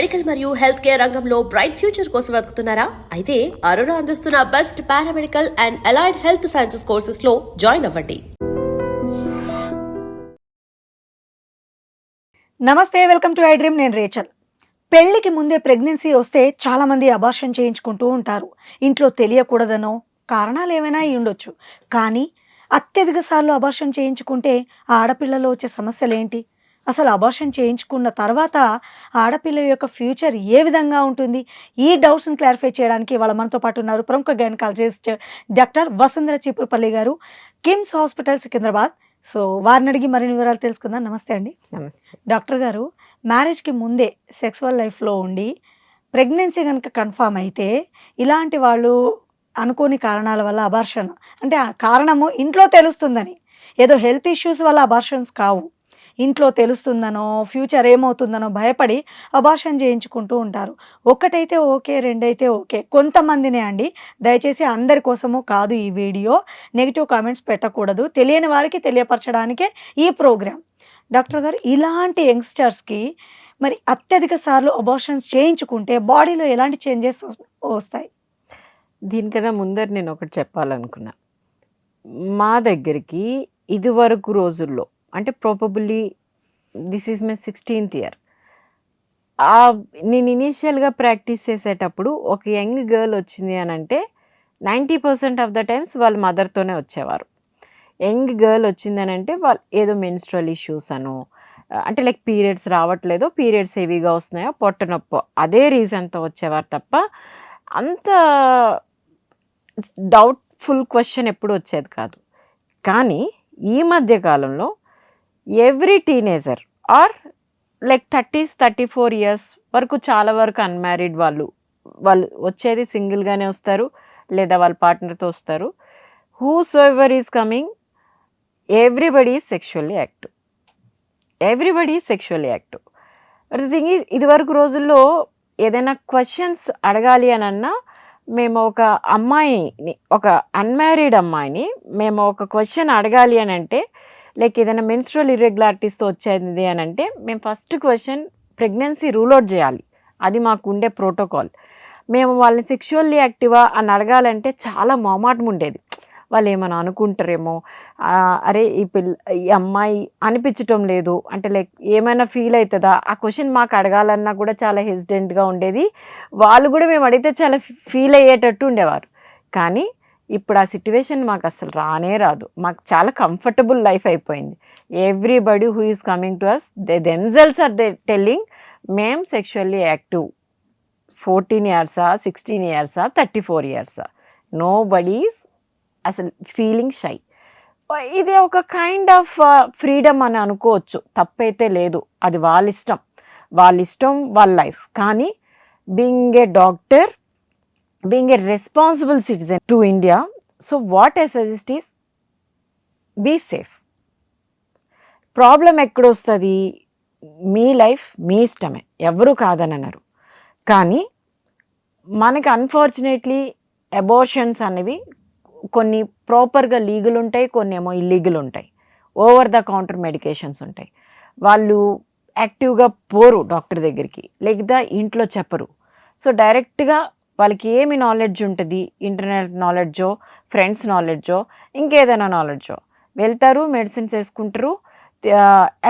Medical మరియు health care రంగంలో bright future కోసం వెతుకుతున్నారా? అయితే అరోరా అందిస్తున్న best paramedical and allied health sciences courses లో జాయిన్ అవ్వండి. నమస్తే, వెల్కమ్ టు ఐ డ్రీమ్. నేను రేచల్. పెళ్లికి ముందే ప్రెగ్నెన్సీ వస్తే చాలా మంది అబార్షన్ చేయించుకుంటూ ఉంటారు. ఇంట్లో తెలియకూడదనో కారణాలు ఏమైనా అయి ఉండొచ్చు. కానీ అత్యధిక సార్లు అబార్షన్ చేయించుకుంటే ఆడపిల్లలో వచ్చే సమస్యలు ఏంటి? అసలు అబార్షన్ చేయించుకున్న తర్వాత ఆడపిల్ల యొక్క ఫ్యూచర్ ఏ విధంగా ఉంటుంది? ఈ డౌట్స్ని క్లారిఫై చేయడానికి వాళ్ళ మనతో పాటు ఉన్నారు ప్రముఖ గైనకాలజిస్ట్ డాక్టర్ వసుంధర చీపురుపల్లి గారు, కిమ్స్ హాస్పిటల్ సికింద్రాబాద్. సో వారిని అడిగి మరిన్ని వివరాలు తెలుసుకుందాం. నమస్తే అండి. నమస్తే డాక్టర్ గారు, మ్యారేజ్కి ముందే సెక్సువల్ లైఫ్లో ఉండి ప్రెగ్నెన్సీ కనుక కన్ఫామ్ అయితే ఇలాంటి వాళ్ళు అనుకోని కారణాల వల్ల అబార్షన్, అంటే ఆ కారణము ఇంట్లో తెలుస్తుందని, ఏదో హెల్త్ ఇష్యూస్ వల్ల అబార్షన్స్ కావు, ఇంట్లో తెలుస్తుందనో ఫ్యూచర్ ఏమవుతుందనో భయపడి అబార్షన్ చేయించుకుంటూ ఉంటారు. ఒకటైతే ఓకే, రెండైతే ఓకే. కొంతమందినే అండి, దయచేసి అందరి కోసము కాదు ఈ వీడియో. నెగిటివ్ కామెంట్స్ పెట్టకూడదు, తెలియని వారికి తెలియపరచడానికే ఈ ప్రోగ్రామ్. డాక్టర్ గారు, ఇలాంటి యంగ్స్టర్స్కి మరి అత్యధిక సార్లు అబార్షన్స్ చేయించుకుంటే బాడీలో ఎలాంటి చేంజెస్ వస్తాయి? దీనికన్నా ముందర నేను ఒకటి చెప్పాలనుకున్నా. మా దగ్గరికి ఇదివరకు రోజుల్లో, అంటే probably this is my 16th year, నేను ఇనీషియల్గా ప్రాక్టీస్ చేసేటప్పుడు ఒక యంగ్ గర్ల్ వచ్చింది అని అంటే 90% ఆఫ్ ద టైమ్స్ వాళ్ళ మదర్తోనే వచ్చేవారు. యంగ్ గర్ల్ వచ్చిందని అంటే వాళ్ళు ఏదో మెన్స్ట్రల్ ఇష్యూస్ అను, అంటే లైక్ పీరియడ్స్ రావట్లేదో, పీరియడ్స్ హెవీగా వస్తున్నాయో, పొట్ట నొప్పో, అదే రీజన్తో వచ్చేవారు తప్ప అంత డౌట్ఫుల్ క్వశ్చన్ ఎప్పుడు వచ్చేది కాదు. కానీ ఈ మధ్య కాలంలో every teenager are like 30s 34 years వరకు చాలా వరకు అన్మ్యారీడ్ వాళ్ళు వచ్చేది సింగిల్గానే వస్తారు, లేదా వాళ్ళ పార్ట్నర్తో వస్తారు. Whoever is coming, everybody is sexually active. Everybody is sexually active. But the thing is, ఇదివరకు రోజుల్లో ఏదైనా క్వశ్చన్స్ అడగాలి అని అన్నా మేము ఒక అమ్మాయిని, ఒక అన్మ్యారీడ్ అమ్మాయిని మేము ఒక క్వశ్చన్ అడగాలి అని అంటే, లైక్ ఏదైనా మెన్స్ట్రల్ ఇర్రెగ్యులారిటీస్తో వచ్చేది అని అంటే, మేము first question pregnancy rule out చేయాలి. అది మాకు ఉండే ప్రోటోకాల్. మేము వాళ్ళని సెక్షువల్లీ యాక్టివా అని అడగాలంటే చాలా మొహమాటం ఉండేది. వాళ్ళు ఏమైనా అనుకుంటారేమో, అరే ఈ అమ్మాయి అనిపించటం లేదు అంటే లైక్ ఏమైనా ఫీల్ అవుతుందా, ఆ క్వశ్చన్ మాకు అడగాలన్నా కూడా చాలా హెసిడెంట్గా ఉండేది. వాళ్ళు కూడా మేము అడిగితే చాలా ఫీల్ అయ్యేటట్టు ఉండేవారు. కానీ ఇప్పుడు ఆ సిట్యువేషన్ మాకు అసలు రానే రాదు. మాకు చాలా కంఫర్టబుల్ లైఫ్ అయిపోయింది. Everybody who is coming to us, they themselves are they telling మేము sexually active. 14 years, 16 years, 34 years, nobody is అసలు ఫీలింగ్ షై. ఇది ఒక కైండ్ ఆఫ్ ఫ్రీడమ్ అని అనుకోవచ్చు, తప్పైతే లేదు. అది వాళ్ళ ఇష్టం, వాళ్ళ లైఫ్. కానీ being a doctor, being a responsible citizen to India, so what I suggest is be safe. Problem ఎక్కడొస్తుంది? మీ లైఫ్ మీ ఇష్టమే, ఎవరు కాదని అన్నారు. కానీ మనకి అన్ఫార్చునేట్లీ అబార్షన్స్ అనేవి కొన్ని ప్రాపర్గా లీగల్ ఉంటాయి, కొన్ని ఏమో ఇల్లీగల్ ఉంటాయి. ఓవర్ ద కౌంటర్ మెడికేషన్స్ ఉంటాయి. వాళ్ళు యాక్టివ్గా పోరు డాక్టర్ దగ్గరికి, లేదా ఇంట్లో చెప్పరు. సో డైరెక్ట్గా వాళ్ళకి ఏమి నాలెడ్జ్ ఉంటుంది, ఇంటర్నెట్ నాలెడ్జో, ఫ్రెండ్స్ నాలెడ్జో, ఇంకేదైనా నాలెడ్జో, వెళ్తారు, మెడిసిన్స్ వేసుకుంటారు,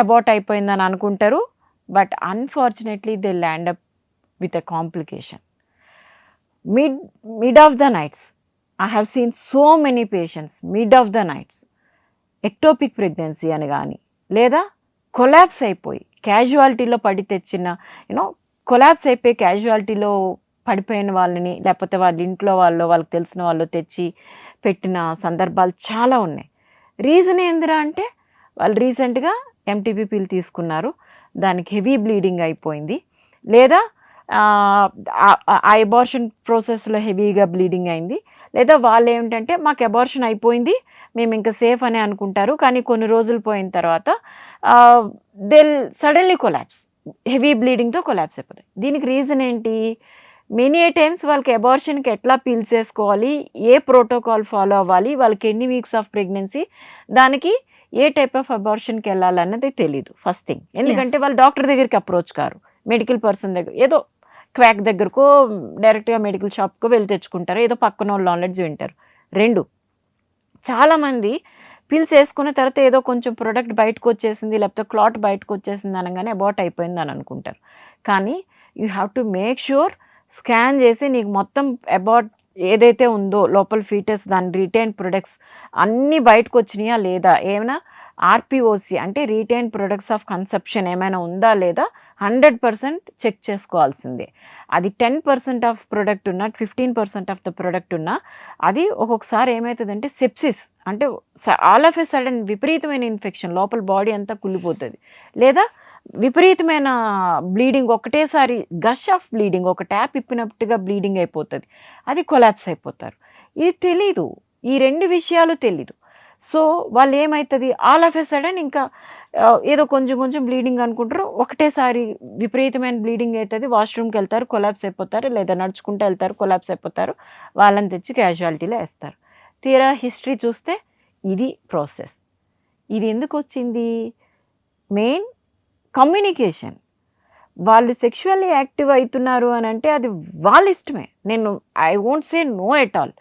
అబార్ట్ అయిపోయిందని అనుకుంటారు. But unfortunately they land up with a complication. Mid of the nights, I have seen so many patients mid of the nights ectopic pregnancy అని కానీ, లేదా కొలాప్స్ అయిపోయి క్యాజువాలిటీలో పడి తెచ్చిన కొలాప్స్ అయిపోయి క్యాజువాలిటీలో పడిపోయిన వాళ్ళని, లేకపోతే వాళ్ళ ఇంట్లో వాళ్ళకి తెలిసిన వాళ్ళు తెచ్చి పెట్టిన సందర్భాలు చాలా ఉన్నాయి. రీజన్ ఏందిరా అంటే, వాళ్ళు రీసెంట్గా ఎంటీపీ పిల్ తీసుకున్నారు, దానికి హెవీ బ్లీడింగ్ అయిపోయింది, లేదా ఆ అబార్షన్ ప్రాసెస్లో హెవీగా బ్లీడింగ్ అయింది, లేదా వాళ్ళు ఏమిటంటే మాకు అబార్షన్ అయిపోయింది, మేము ఇంకా సేఫ్ అని అనుకుంటారు. కానీ కొన్ని రోజులు పోయిన తర్వాత దే సడన్లీ కొలాప్స్, హెవీ బ్లీడింగ్తో కొలాప్స్ అయిపోతాయి. దీనికి రీజన్ ఏంటి? మెనీ టైమ్స్ వాళ్ళకి అబార్షన్కి ఎట్లా పీల్ చేసుకోవాలి, ఏ ప్రోటోకాల్ ఫాలో అవ్వాలి, వాళ్ళకి ఎన్ని వీక్స్ ఆఫ్ ప్రెగ్నెన్సీ, దానికి ఏ టైప్ ఆఫ్ అబార్షన్కి వెళ్ళాలన్నది తెలీదు ఫస్ట్ థింగ్. ఎందుకంటే వాళ్ళు డాక్టర్ దగ్గరికి అప్రోచ్ కారు. మెడికల్ పర్సన్ దగ్గర ఏదో క్వాక్ దగ్గరకో డైరెక్ట్గా మెడికల్ షాప్కో వెళ్ళి తెచ్చుకుంటారు, ఏదో పక్కన వాళ్ళు నాలెడ్జ్ వింటారు. 2, చాలామంది పిల్స్ వేసుకున్న తర్వాత ఏదో కొంచెం ప్రొడక్ట్ బయటకు వచ్చేసింది లేకపోతే క్లాట్ బయటకు వచ్చేసింది అనగానే అబార్ట్ అయిపోయింది అని అనుకుంటారు. కానీ you have to make sure scan చేసి నీకు మొత్తం అబార్ట్ ఏదైతే ఉందో లోపల ఫీటస్ దాని రిటైన్ ప్రొడక్ట్స్ అన్నీ బయటకు వచ్చినాయా లేదా, ఏమైనా ఆర్పిఓసి అంటే రిటైన్ ప్రొడక్ట్స్ ఆఫ్ కన్సెప్షన్ ఏమైనా ఉందా లేదా 100% చెక్ చేసుకోవాల్సిందే. అది 10% ఆఫ్ ప్రొడక్ట్ ఉన్నా 15% ఆఫ్ ద ప్రొడక్ట్ ఉన్నా అది ఒక్కొక్కసారి ఏమవుతుందంటే సెప్సిస్ అంటే ఆల్ ఆఫ్ ఎ సడన్ విపరీతమైన ఇన్ఫెక్షన్ లోపల బాడీ అంతా కుళ్ళిపోతుంది, లేదా విపరీతమైన బ్లీడింగ్ ఒకటేసారి గష్ ఆఫ్ బ్లీడింగ్ ఒక ట్యాప్ ఇప్పినట్టుగా బ్లీడింగ్ అయిపోతుంది, అది కొలాప్స్ అయిపోతారు. ఇది తెలీదు, ఈ 2 విషయాలు తెలీదు. సో వాళ్ళు ఏమవుతుంది ఆల్ ఆఫ్ ఎ సడన్ ఇంకా ఏదో కొంచెం కొంచెం బ్లీడింగ్ అనుకుంటారు, ఒకటేసారి విపరీతమైన బ్లీడింగ్ అవుతుంది, వాష్రూమ్కి వెళ్తారు కొలాప్స్ అయిపోతారు, లేదా నడుచుకుంటూ వెళ్తారు కొలాప్స్ అయిపోతారు, వాళ్ళని తెచ్చి క్యాజువాలిటీలో వేస్తారు. తీరా హిస్టరీ చూస్తే ఇది ప్రాసెస్. ఇది ఎందుకు వచ్చింది? Main communication. వాళ్ళు సెక్షువల్లీ యాక్టివ్ అవుతున్నారు అని అంటే అది వాళ్ళ ఇష్టమే, నేను I won't say no at all,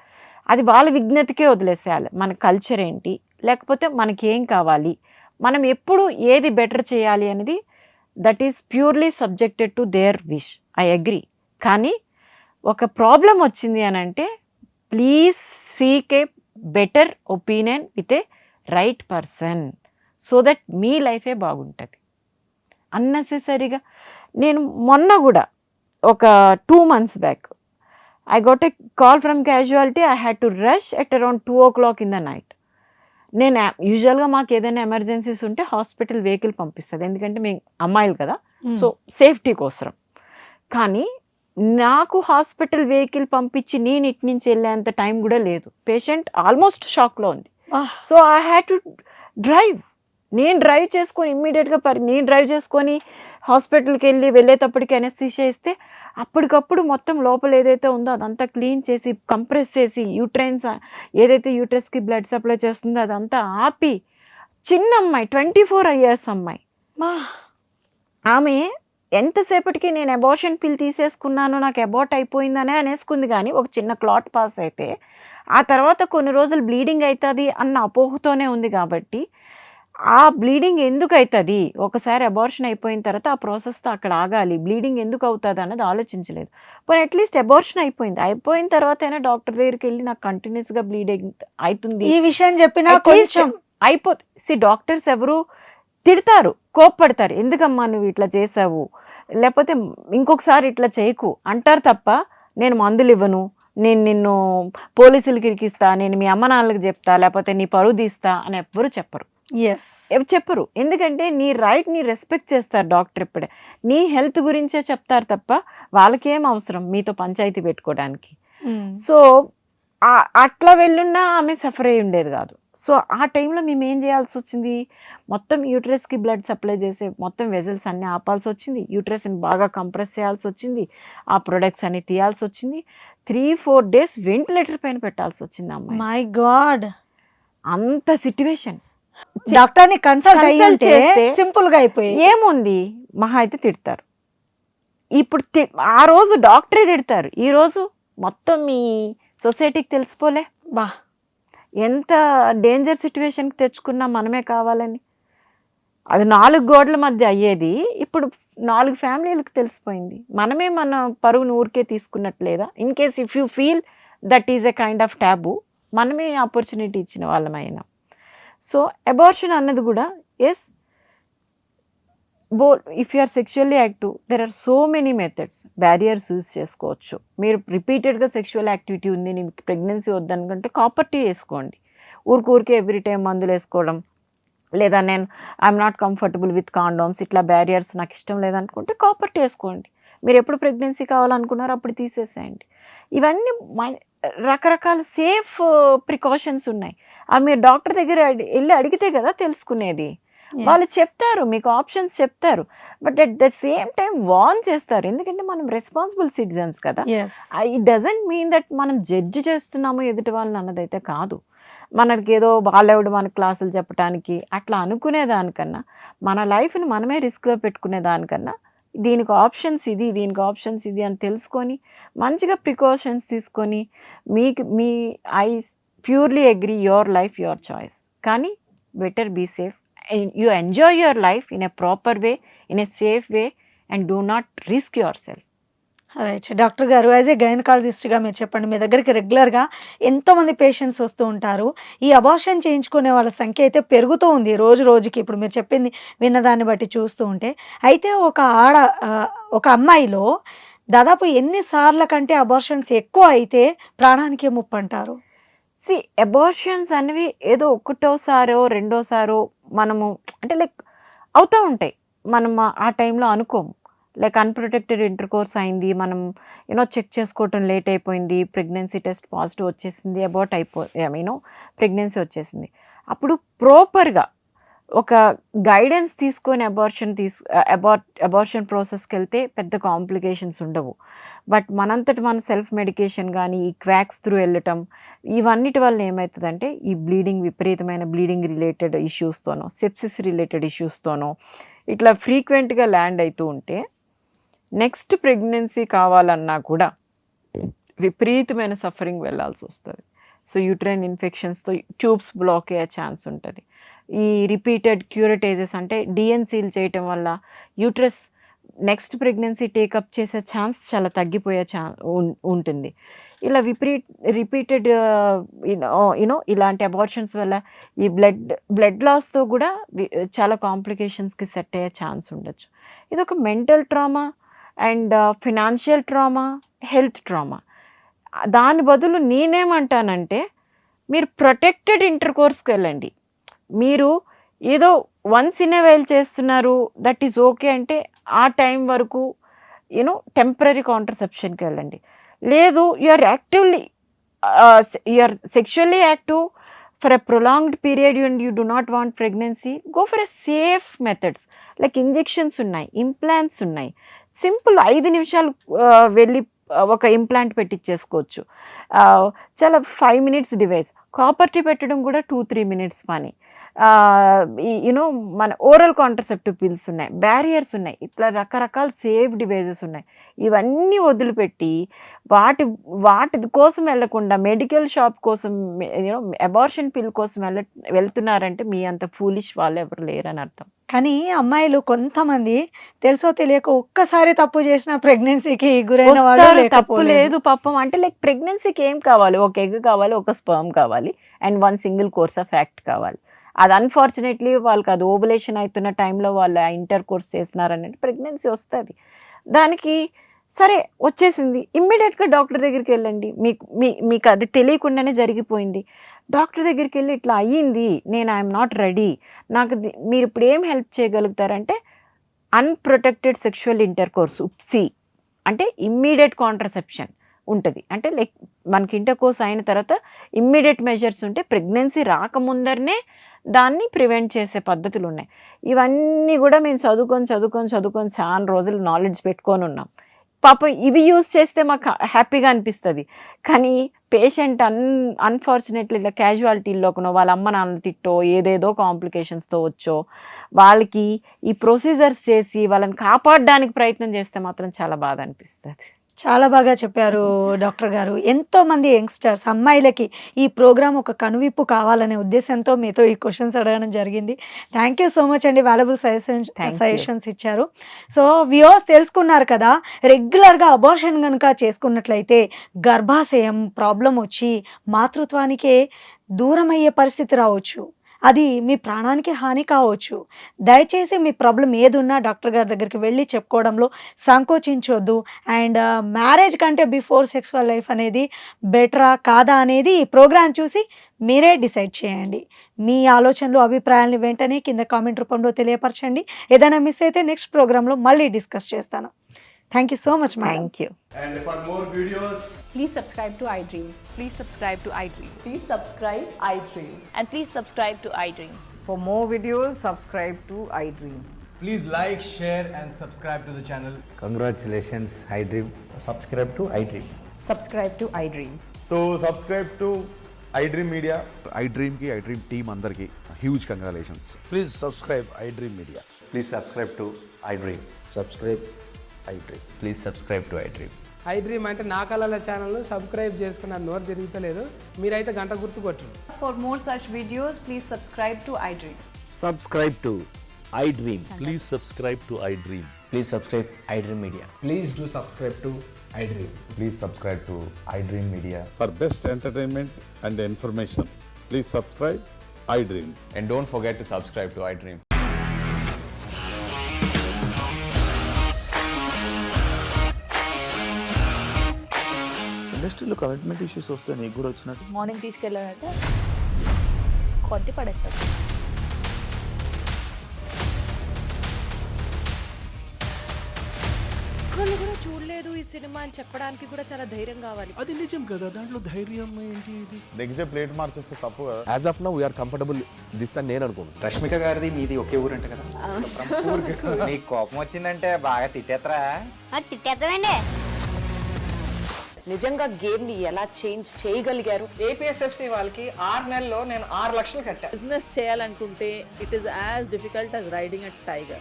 అది వాళ్ళ విజ్ఞతకే వదిలేసేయాలి. మన కల్చర్ ఏంటి, లేకపోతే మనకేం కావాలి, మనం ఎప్పుడు ఏది బెటర్ చేయాలి అనేది that is purely subjected to their wish. I agree. కానీ ఒక ప్రాబ్లం వచ్చింది అని అంటే please seek a better opinion with a right person so that మీ లైఫే బాగుంటుంది. అన్నెసెసరీగా నేను మొన్న కూడా ఒక 2 months back I got a call from casualty. I had to rush at around 2 o'clock in the night. నేను యూజువల్గా మాకు ఏదైనా ఎమర్జెన్సీస్ ఉంటే హాస్పిటల్ వెహికల్ పంపిస్తుంది, ఎందుకంటే మేము అమ్మాయిలు కదా, సో సేఫ్టీ కోసం. కానీ నాకు హాస్పిటల్ వెహికల్ పంపించి నేను ఇటు నుంచి వెళ్ళేంత టైం కూడా లేదు. పేషెంట్ ఆల్మోస్ట్ షాక్లో ఉంది. So I had to drive. నేను డ్రైవ్ చేసుకొని ఇమ్మీడియట్గా నేను డ్రైవ్ చేసుకొని హాస్పిటల్కి వెళ్ళేటప్పటికి అనెస్థీషియా ఇస్తే అప్పటికప్పుడు మొత్తం లోపల ఏదైతే ఉందో అదంతా క్లీన్ చేసి కంప్రెస్ చేసి యూట్రైన్స్ ఏదైతే యూట్రస్కి బ్లడ్ సప్లై చేస్తుందో అదంతా ఆపి చిన్న అమ్మాయి 24 years అమ్మాయి ఆమె ఎంతసేపటికి నేను అబార్షన్ పిల్ తీసేసుకున్నాను నాకు అబార్ట్ అయిపోయిందనే అనేసుకుంది. కానీ ఒక చిన్న క్లాట్ పాస్ అయితే ఆ తర్వాత కొన్ని రోజులు బ్లీడింగ్ అవుతుంది అన్న అపోహతోనే ఉంది. కాబట్టి ఆ బ్లీడింగ్ ఎందుకు అవుతుంది, ఒకసారి అబార్షన్ అయిపోయిన తర్వాత ఆ ప్రాసెస్తో అక్కడ ఆగాలి, బ్లీడింగ్ ఎందుకు అవుతుంది అన్నది ఆలోచించలేదు. పోనీ అట్లీస్ట్ అబార్షన్ అయిపోయిన తర్వాత అయినా డాక్టర్ దగ్గరికి వెళ్ళి నాకు కంటిన్యూస్గా బ్లీడింగ్ అవుతుంది ఈ విషయం చెప్పినా కొంచెం అయిపోతుంది. డాక్టర్స్ ఎవరు తిడతారు, కోప్పడతారు, ఎందుకమ్మా నువ్వు ఇట్లా చేసావు, లేకపోతే ఇంకొకసారి ఇట్లా చేయకు అంటారు తప్ప నేను మందులు ఇవ్వను, నేను నిన్ను పోలీసులకి ఇరికిస్తా, నేను మీ అమ్మ నాన్నలకు చెప్తా, లేకపోతే నీ పరువు తీస్తా అని ఎవ్వరు చెప్పరు. చెప్పరు. ఎందుకంటే నీ రైట్ ని రెస్పెక్ట్ చేస్తారు డాక్టర్. ఇప్పుడే నీ హెల్త్ గురించే చెప్తారు తప్ప వాళ్ళకేం అవసరం మీతో పంచాయతీ పెట్టుకోవడానికి. సో అట్లా వెళ్ళున్నా ఆమె సఫర్ అయ్యి ఉండేది కాదు. సో ఆ టైంలో మేము ఏం చేయాల్సి వచ్చింది, మొత్తం యూట్రస్కి బ్లడ్ సప్లై చేసే మొత్తం వెజల్స్ అన్నీ ఆపాల్సి వచ్చింది, యూట్రస్ని బాగా కంప్రెస్ చేయాల్సి వచ్చింది, ఆ ప్రొడక్ట్స్ అన్ని తీయాల్సి వచ్చింది, 3-4 days వెంటిలేటర్ పైన పెట్టాల్సి వచ్చింది అమ్మాయి. మై గాడ్, అంత సిట్యువేషన్. డాక్టర్ని కన్సల్ట్ చేస్తే సింపుల్ గా అయిపోయి ఏముంది, మహా అయితే తిడతారు. ఇప్పుడు ఆ రోజు డాక్టరే తిడతారు, ఈ రోజు మొత్తం మీ సొసైటీకి తెలిసిపోలే. బా, ఎంత డేంజర్ సిచ్యువేషన్కి తెచ్చుకున్నా మనమే కావాలని. అది 4 గోడల మధ్య అయ్యేది ఇప్పుడు 4 ఫ్యామిలీలకు తెలిసిపోయింది. మనమే మన పరువును ఊరికే తీసుకున్నట్లేదా? In case if you feel that is a kind of taboo, మనమే ఆపర్చునిటీ ఇచ్చిన వాళ్ళమైనా. సో అబార్షన్ అన్నది కూడా as if you are sexually active there are so many methods, barriers use చేసుకోవచ్చు. మీరు రిపీటెడ్గా సెక్షువల్ యాక్టివిటీ ఉంది, మీకు ప్రెగ్నెన్సీ వద్దనుకుంటే కాపర్ టీ వేసుకోండి. ఊరికే ఎవ్రీ టైం మందులు వేసుకోవడం, లేదా నేను I'm not comfortable with condoms, ఇట్లా బ్యారియర్స్ నాకు ఇష్టం లేదనుకుంటే కాపర్ టీ వేసుకోండి. మీరు ఎప్పుడు ప్రెగ్నెన్సీ కావాలనుకున్నారో అప్పుడు తీసేసేయండి. ఇవన్నీ రకరకాల సేఫ్ ప్రికాషన్స్ ఉన్నాయి. అవి మీరు డాక్టర్ దగ్గర వెళ్ళి అడిగితే కదా తెలుసుకునేది. వాళ్ళు చెప్తారు, మీకు ఆప్షన్స్ చెప్తారు, but at the same time warn చేస్తారు. ఎందుకంటే మనం రెస్పాన్సిబుల్ సిటిజన్స్ కదా. ఇట్ డజంట్ మీన్ దట్ మనం జడ్జి చేస్తున్నాము ఎదుటి వాళ్ళని అన్నదైతే కాదు. మనకి ఏదో వాళ్ళెవడు మన క్లాసులు చెప్పడానికి అట్లా అనుకునేదానికన్నా, మన లైఫ్ని మనమే రిస్క్లో పెట్టుకునే దానికన్నా దీనికి ఆప్షన్స్ ఇది, దీనికి ఆప్షన్స్ ఇది అని తెలుసుకొని మంచిగా ప్రికాషన్స్ తీసుకొని I purely agree, your life your choice, కానీ better be safe. You enjoy your life in a proper way, in a safe way, and do not risk yourself. Right. Doctor గారు, as a గైనకాలజిస్ట్గా మీరు చెప్పండి, మీ దగ్గరికి రెగ్యులర్గా ఎంతోమంది patients వస్తూ ఉంటారు. ఈ అబార్షన్ చేయించుకునే వాళ్ళ సంఖ్య అయితే పెరుగుతూ ఉంది రోజు రోజుకి, ఇప్పుడు మీరు చెప్పింది విన్నదాన్ని బట్టి చూస్తూ ఉంటే. అయితే ఒక అమ్మాయిలో దాదాపు ఎన్నిసార్ల కంటే అబార్షన్స్ ఎక్కువ అయితే ప్రాణానికి ముప్పు అంటారు? అబార్షన్స్ అనేవి ఏదో ఒకటోసారో రెండోసారో మనము అంటే లైక్ అవుతూ ఉంటాయి, మనం ఆ టైంలో అనుకోము. లైక్ అన్ప్రొటెక్టెడ్ ఇంటర్కోర్స్ అయింది, మనం చెక్ చేసుకోవటం లేట్ అయిపోయింది, ప్రెగ్నెన్సీ టెస్ట్ పాజిటివ్ వచ్చేసింది, ప్రెగ్నెన్సీ వచ్చేసింది. అప్పుడు ప్రాపర్గా ఒక గైడెన్స్ తీసుకొని అబార్షన్ ప్రాసెస్కి వెళ్తే పెద్ద కాంప్లికేషన్స్ ఉండవు. బట్ మనంతటి మన సెల్ఫ్ మెడికేషన్ కానీ ఈ క్వాక్స్ త్రూ వెళ్ళటం, ఇవన్నిటి వల్ల ఏమవుతుందంటే ఈ విపరీతమైన బ్లీడింగ్ రిలేటెడ్ ఇష్యూస్తోనో, సెప్సిస్ రిలేటెడ్ ఇష్యూస్తోనో ఇట్లా ఫ్రీక్వెంట్గా ల్యాండ్ అవుతూ ఉంటే నెక్స్ట్ ప్రెగ్నెన్సీ కావాలన్నా కూడా విపరీతమైన సఫరింగ్ వెళ్ళాల్సి వస్తుంది. సో యూట్రైన్ ఇన్ఫెక్షన్స్తో ట్యూబ్స్ బ్లాక్ అయ్యే ఛాన్స్ ఉంటుంది. ఈ రిపీటెడ్ క్యూరటేజెస్ అంటే డిఎన్సీలు చేయటం వల్ల యూట్రస్ నెక్స్ట్ ప్రెగ్నెన్సీ టేకప్ చేసే ఛాన్స్ చాలా తగ్గిపోయే ఉంటుంది. ఇలా రిపీటెడ్ ఇలాంటి అబార్షన్స్ వల్ల ఈ బ్లడ్ లాస్తో కూడా చాలా కాంప్లికేషన్స్కి సెట్ అయ్యే ఛాన్స్ ఉండొచ్చు. ఇది ఒక mental trauma and financial trauma, health trauma. దాని బదులు నేనేమంటానంటే మీరు ప్రొటెక్టెడ్ ఇంటర్కోర్స్కి వెళ్ళండి. మీరు ఏదో వన్స్ ఇన్ ఏ వైల్ చేస్తున్నారు, దట్ ఈజ్ ఓకే అంటే ఆ టైం వరకు టెంపరీ కాంట్రసెప్షన్కి వెళ్ళండి. లేదు, you are sexually active for a prolonged period and you do not want pregnancy, go for a safe methods like injections ఉన్నాయి, ఇంప్లాంట్స్ ఉన్నాయి. Simple 5 నిమిషాలు వెళ్ళి ఒక ఇంప్లాంట్ పెట్టించేసుకోవచ్చు. చాలా 5 minutes డివైస్. కాపర్టీ పెట్టడం కూడా 2-3 minutes పని. మన ఓరల్ కాంట్రసెప్టివ్ పిల్స్ ఉన్నాయి, బ్యారియర్స్ ఉన్నాయి, ఇట్లా రకరకాల సేఫ్ డివైజెస్ ఉన్నాయి. ఇవన్నీ వదిలిపెట్టి వాటి కోసం వెళ్ళకుండా మెడికల్ షాప్ కోసం అబార్షన్ పిల్ కోసం వెళ్తున్నారంటే మీ అంత ఫూలిష్ వాళ్ళు ఎవరు లేరని అర్థం. కానీ అమ్మాయిలు కొంతమంది తెలుసో తెలియక ఒక్కసారి తప్పు చేసిన ప్రెగ్నెన్సీకి గురైన వాళ్ళు తప్పు లేదు పాపం. అంటే లైక్ ప్రెగ్నెన్సీకి ఏం కావాలి? ఒక ఎగ్ కావాలి, ఒక స్పర్మ్ కావాలి, and 1 single course of act కావాలి. అది అన్ఫార్చునేట్లీ వాళ్ళకి అది ఓవులేషన్ అవుతున్న టైంలో వాళ్ళు ఆ ఇంటర్ కోర్స్ చేసినారనేది ప్రెగ్నెన్సీ వస్తుంది. దానికి సరే వచ్చేసింది, ఇమ్మీడియట్గా డాక్టర్ దగ్గరికి వెళ్ళండి. మీకు అది తెలియకుండానే జరిగిపోయింది. డాక్టర్ దగ్గరికి వెళ్ళి ఇట్లా అయ్యింది, నేను ఐఎమ్ నాట్ రెడీ, నాకు మీరు ఇప్పుడు ఏం హెల్ప్ చేయగలుగుతారంటే unprotected sexual intercourse, UPSI అంటే ఇమ్మీడియట్ కాంట్రసెప్షన్ ఉంటుంది. అంటే లైక్ మనకి ఇంటర్ కోర్స్ అయిన తర్వాత ఇమ్మీడియట్ మెజర్స్ ఉంటే ప్రెగ్నెన్సీ రాకముందరనే దాన్ని ప్రివెంట్ చేసే పద్ధతులు ఉన్నాయి. ఇవన్నీ కూడా మేము చదువుకొని చాలా రోజులు నాలెడ్జ్ పెట్టుకొని ఉన్నాం. పాపం ఇవి యూజ్ చేస్తే మాకు హ్యాపీగా అనిపిస్తుంది. కానీ పేషెంట్ అన్ఫార్చునేట్లీ ఇలా క్యాజువాలిటీలోనో వాళ్ళ అమ్మ నాన్న తిట్టో ఏదేదో కాంప్లికేషన్స్తో వచ్చో వాళ్ళకి ఈ ప్రొసీజర్స్ చేసి వాళ్ళని కాపాడడానికి ప్రయత్నం చేస్తే మాత్రం చాలా బాధ అనిపిస్తుంది. చాలా బాగా చెప్పారు డాక్టర్ గారు. ఎంతోమంది యంగ్స్టర్స్ అమ్మాయిలకి ఈ ప్రోగ్రామ్ ఒక కనువిప్పు కావాలనే ఉద్దేశంతో మీతో ఈ క్వశ్చన్స్ అడగడం జరిగింది. థ్యాంక్ యూ సో మచ్ అండి, వాల్యుబుల్ సజెషన్స్ ఇచ్చారు. సో వ్యూవర్స్ తెలుసుకున్నారు కదా, రెగ్యులర్గా అబార్షన్ కనుక చేసుకున్నట్లయితే గర్భాశయం ప్రాబ్లం వచ్చి మాతృత్వానికే దూరం అయ్యే పరిస్థితి రావచ్చు. అది మీ ప్రాణానికి హాని కావచ్చు. దయచేసి మీ ప్రాబ్లం ఏదున్నా డాక్టర్ గారి దగ్గరికి వెళ్ళి చెప్పుకోవడంలో సంకోచించొద్దు. అండ్ మ్యారేజ్ కంటే బిఫోర్ సెక్సువల్ లైఫ్ అనేది బెటరా కాదా అనేది ఈ ప్రోగ్రాం చూసి మీరే డిసైడ్ చేయండి. మీ ఆలోచనలు అభిప్రాయాలను వెంటనే కింద కామెంట్ రూపంలో తెలియపరచండి. ఏదైనా మిస్ అయితే నెక్స్ట్ ప్రోగ్రాంలో మళ్ళీ డిస్కస్ చేస్తాను. Thank you so much, ma'am. Thank you. And for more videos, please subscribe to iDream. Please subscribe to iDream. Please subscribe iDream. And please subscribe to iDream. For more videos, subscribe to iDream. please like, share and subscribe to the channel. Congratulations, iDream. Subscribe to iDream. Subscribe to iDream. So subscribe to iDream Media. iDream ki iDream team andarki huge congratulations. Please subscribe iDream Media. Please subscribe to iDream. Subscribe iDream. Please subscribe to iDream. iDream అంటే నా కళల channel subscribe చేసుకున్న నోరు తిరుగుతలేదు, మీరైతే గంట గుర్తు కొట్టండి. For more such videos, please subscribe to iDream. Subscribe to iDream. Please subscribe to iDream. Please subscribe iDream Media. Please do subscribe to iDream. Please subscribe to iDream Media. For best entertainment and information, please subscribe iDream. And don't forget to subscribe to iDream. ఇండస్ట్రీలో commitment issues వస్తే నీకు కూడా వచ్చినట్టు morning తీసుకెళ్ళాలంటే కొట్టి పడేస్తారు. ఒక్కళ్ళు కూడా చూడలేదు ఈ సినిమా అని చెప్పడానికి కూడా చాలా ధైర్యం కావాలి. అది నిజం కదా, దాంట్లో ధైర్యం ఏంటి ఇది? నెక్స్ట్ డే ప్లేట్ మార్చేస్తే తప్పు కదా. As of now we are comfortable this అని నేను అనుకుంటున్నాను. రష్మిక గారిది మీది ఒకే ఊరంట కదా. నీకు కోపం వచ్చిందంటే బాగా తిట్టేత్తరా? తిట్టేద్దామండి. నిజంగా గేమ్ ని ఎలా చేంజ్ చేయగలిగారు? ఏపీఎస్ఎఫ్సి వాళ్ళకి 6 నెలల్లో నేను 6 లక్షలు కట్టా. బిజినెస్ చేయాలనుకుంటే it is as difficult as riding a tiger.